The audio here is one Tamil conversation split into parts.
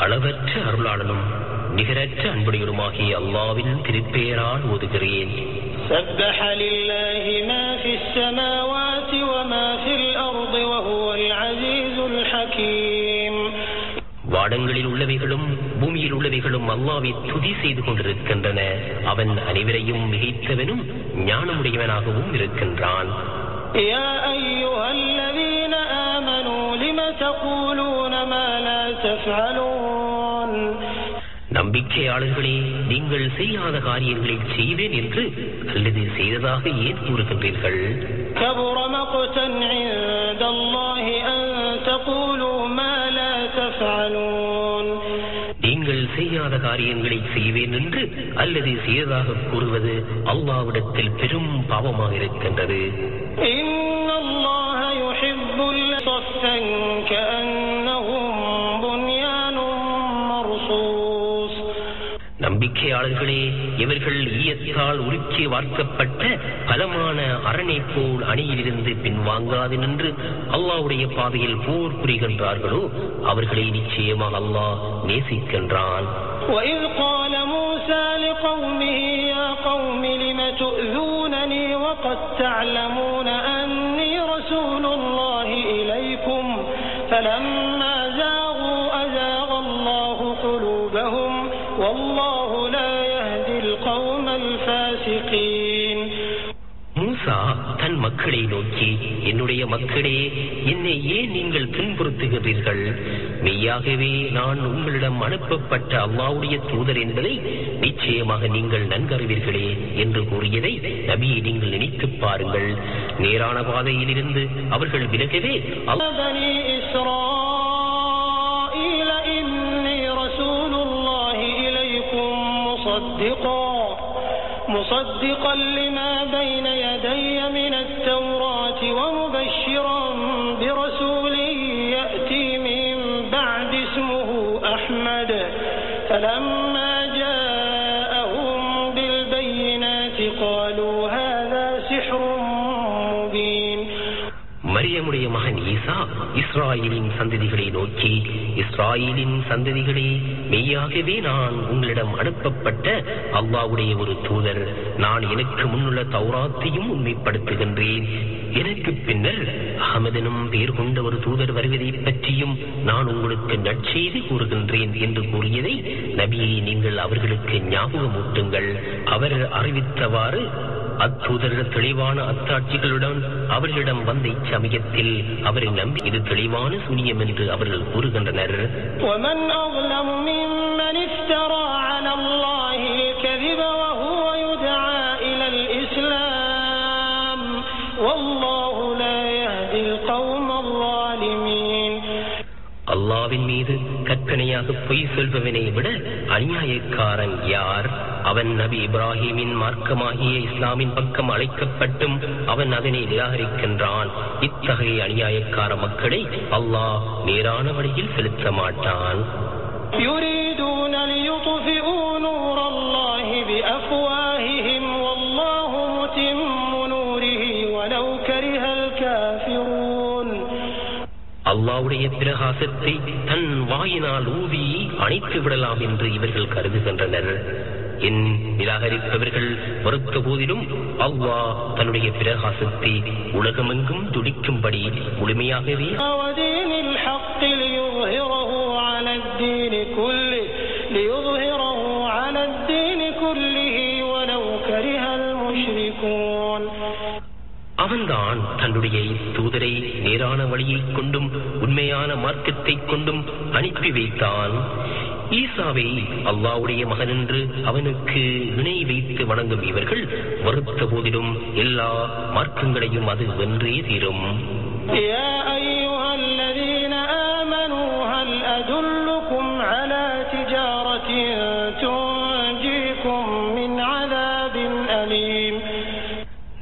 அளவற்ற அருளாளனும் நிகரற்ற அன்புடையருமாகிய அல்லாஹ்வின் திருப்பெயரால் ஓதுகிறேன். سبح لله ما في السماوات وما في الأرض وهو العزيز الحكيم. வானங்களில் உள்ளவைகளும் பூமியில் உள்ளவைகளும் அல்லாஹ்வை துதி செய்து கொண்டிருக்கின்றன. அவன் அனைவரையும் மிகைத்தவனும் ஞானமுடையவனாகவும் இருக்கின்றான். يا أيها الذين آمنوا لم تقولون ما لا تفعلون. நம்பிக்கையாளர்களே, நீங்கள் செய்யாத காரியங்களை செய்வேன் என்று அல்லது செய்ததாக ஏன் கூறுகின்றீர்கள்? كبر مقتا عند الله أن تقولوا ما لا تفعلون. நீங்கள் செய்யாத காரியங்களை செய்வேன் என்று அல்லது செய்ததாக கூறுவது அல்லாஹ்விடத்தில் பெரும் பாவமாக இருக்கின்றது. إن الله يحب صفا كأنهم بنيان مرصوص. நம்பிக்கையாளர்களே, இவர்கள் ஈயத்தால் உருக்கி வார்க்கப்பட்ட பலமான அரணை போல் அணியிலிருந்து பின்வாங்காது நின்று அல்லாஹ்வுடைய பாதையில் போர் புரிகின்றார்களோ அவர்களை நிச்சயமாக அல்லாஹ் நேசிக்கின்றான். وإذ قال موسى لقومه يا قوم لم تؤذونني وقد تعلمون أني رسول الله إليكم فلما زاغوا أزاغ الله قلوبهم والله لا يهدي القوم الفاسقين. மூசா தன் மக்களை நோக்கி, என்னுடைய மக்களே, என்னை ஏன் நீங்கள் துன்புறுத்துகிறீர்கள்? மெய்யாகவே நான் உங்களிடம் அனுப்பப்பட்ட அல்லாஹ்வுடைய தூதர் என்பதை நிச்சயமாக நீங்கள் நன்கறிவீர்களே என்று கூறியதை நபியை நீங்கள் நினைத்து பாருங்கள். நேரான பாதையிலிருந்து அவர்கள் விலகவே مصدقا لما بين يدي من التوراة ومبشرا برسول يأتي من بعد اسمه أحمد فلما جاءهم بالبينات قالوا هذا سحر مبين. மரியமுடைய மகன் ஈசா இஸ்ராயேலின் சந்ததிகளை நோக்கி, இஸ்ராயேலின் சந்ததிகளே, மெய்யாகவே நான் உங்களிடம் அனுப்பப்பட்ட அல்லாஹ்வுடைய ஒரு தூதர். நான் எனக்கு முன்னுள்ள தௌராத்தையும் உண்மைப்படுத்துகின்றேன். எனக்கு பின்னர் அஹ்மதனும் பெயர் கொண்ட ஒரு தூதர் வருவதை பற்றியும் நான் உங்களுக்கு நற்செய்தி கூறுகின்றேன் என்று கூறியதை நபியை நீங்கள் அவர்களுக்கு ஞாபகமூட்டுங்கள். அவர் அறிவித்தவாறு அத்தூதர்கள் தெளிவான அத்தாட்சிகளுடன் அவர்களிடம் வந்த இச்சமயத்தில் அவரை நம்பி இது தெளிவான சூனியம் என்று அவர்கள் கூறுகின்றனர். ومن أظلم ممن افترى على الله الكذب وهو يدعى إلى الإسلام والله لا يهدي القوم الظالمين. அல்லாஹ்வின் மீது கற்பனையாக பொய் சொல்பவனை விட அநியாயக்காரன் யார்? அவன் நபி இப்ராஹிமின் மார்க்கமாகிய இஸ்லாமின் பக்கம் அழைக்கப்பட்டும் அவன் அதனை நிராகரிக்கின்றான். இத்தகைய அநியாயக்கார மக்களை அல்லாஹ் நேரான வழியில் செலுத்த மாட்டான். يريدون ليطفئوا نور الله بأفواههم والله متم نوره ولو كره الكافرون. அல்லாஹ்வுடைய பிரகாசத்தை தன் வாயினால் ஊதி அணைத்து விடலாம் என்று இவர்கள் கருதுகின்றனர். என் நிராகரிப்பவர்கள் மறுத்த போதிலும் அல்லாஹ் தன்னுடைய பிரகாசத்தை உலகமெங்கும் துடிக்கும்படி முழுமையாகவே அவன்தான் தன்னுடைய தூதரை நேரான வழியை கொண்டும் உண்மையான மார்க்கத்தை கொண்டும் அனுப்பி வைத்தான். ஈசாவை அல்லாஹ்வுடைய மகன் என்று அவனுக்கு இணை வைத்து வணங்கும் இவர்கள் மறுத்த போதிலும் எல்லா மார்க்கங்களையும் அது வென்றே தீரும்.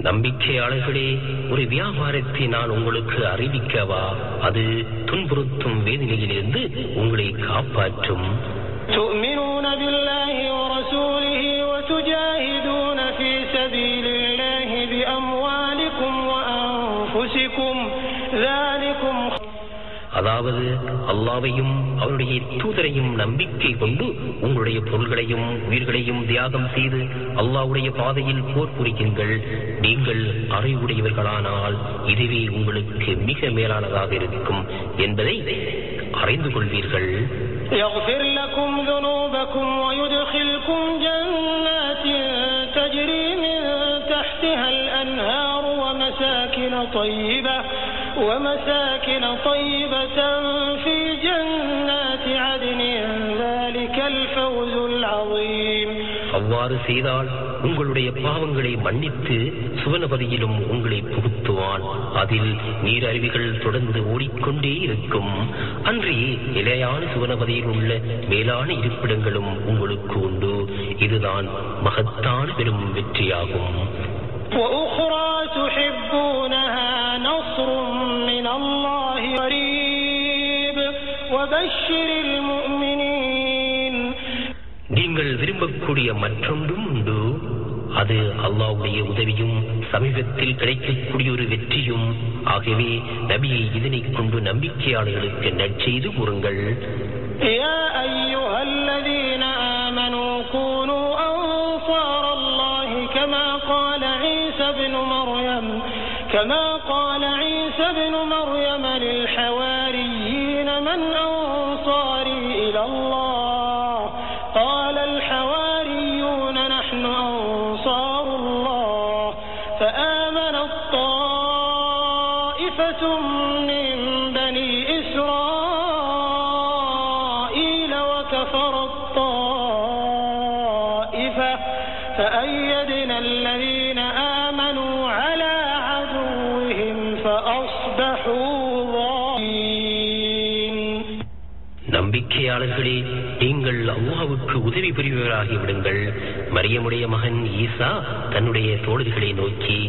நம்பிக்கையாளர்களே, ஒரு வியாபாரத்தை நான் உங்களுக்கு அறிவிக்கவா? அது துன்புறுத்தும் வேதனையிலிருந்து உங்களை காப்பாற்றும். تؤمنون بالله ورسوله وتجاهدون في سبيل الله بأموالكم وأنفسكم ذلكم அதாவது அல்லாஹ்வையும் அவருடைய தூதரையும் நம்பிக்கை கொண்டு உங்களுடைய பொருள்களையும் உயிர்களையும் தியாகம் செய்து அல்லாஹ்வுடைய பாதையில் போர் புரியுங்கள். நீங்கள் அறிவுடையவர்களானால் இதுவே உங்களுக்கு மிக மேலானதாக இருக்கும் என்பதை அறிந்து கொள்வீர்கள். يغفر لكم ذنوبكم ويدخلكم جنات تجري من تحتها الأنهار ومساكن طيبة في جنات عدن ذلك الفوز العظيم. அவ்வாறு செய்தால் உங்களுடைய பாவங்களை மன்னித்து சுவனபதியிலும் உங்களை புகுத்துவான். அதில் நீர் அருவிகள் தொடர்ந்து ஓடிக்கொண்டே இருக்கும். அன்றி நிலையான சுவனபதியில் உள்ள மேலான இருப்பிடங்களும் உங்களுக்கு உண்டு. இதுதான் மகத்தான பெரும் வெற்றியாகும். وأخرى تحبونها نصر من الله قريب وبشر المؤمنين. நீங்கள் விரும்பக்கூடிய மற்றொன்றும் உண்டு. அது அல்லாஹ்வுடைய உதவியும் சமீபத்தில் கிடைக்கக்கூடிய ஒரு வெற்றியும். ஆகவே நபியை இதனைக் கொண்டு நம்பிக்கையாளர்களுக்கு நற்செய்து கூறுங்கள். يا أيها الذين آمنوا كونوا أنصار الله كما قال عيسى ابن مريم للحواريين من أنصاري إلى الله قال الحواريون نحن أنصار الله فآمنت طائفة من بني إسرائيل وكفرت طائفة فأيدنا الذين آمنوا على عدوهم فأصبحوا ظاهرين. நம்பிக்கையாளர்களே, நீங்கள் அல்லாஹ்வுக்கு உதவி புரிபவராகி விடுங்கள். மரியமுடைய மகன் ஈசா தன்னுடைய தோழர்களை நோக்கி,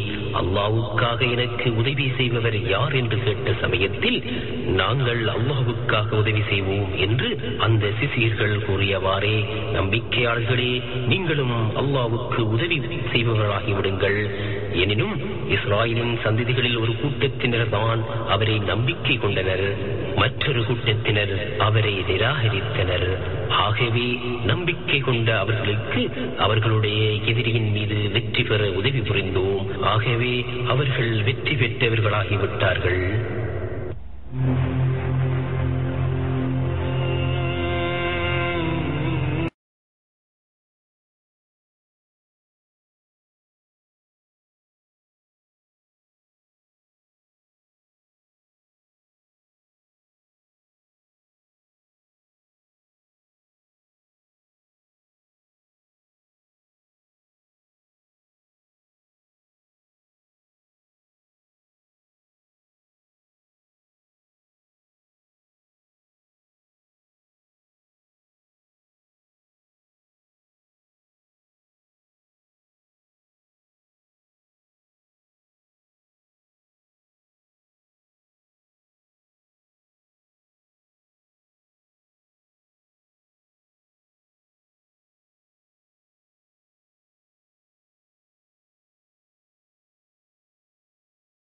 அல்லாஹ்வுக்காக எனக்கு உதவி செய்பவர் யார் என்று கேட்ட சமயத்தில், நாங்கள் அல்லாஹ்வுக்காக உதவி செய்வோம் என்று அந்த சிசியர்கள் கூறியவாறே, நம்பிக்கையாளர்களே, நீங்களும் அல்லாஹ்வுக்கு உதவி செய்பவர்களாகி விடுங்கள். எனினும் இஸ்ராயலின் சந்ததிகளில் ஒரு கூட்டத்தினர் தான் அவரை நம்பிக்கை கொண்டனர், மற்றொரு கூட்டத்தினர் அவரை நிராகரித்தனர். ஆகவே நம்பிக்கை கொண்ட அவர்களுக்கு அவர்களுடைய எதிரியின் மீது வெற்றி பெற உதவி புரிந்தோம். ஆகவே அவர்கள் வெற்றி பெற்றவர்களாகிவிட்டார்கள்.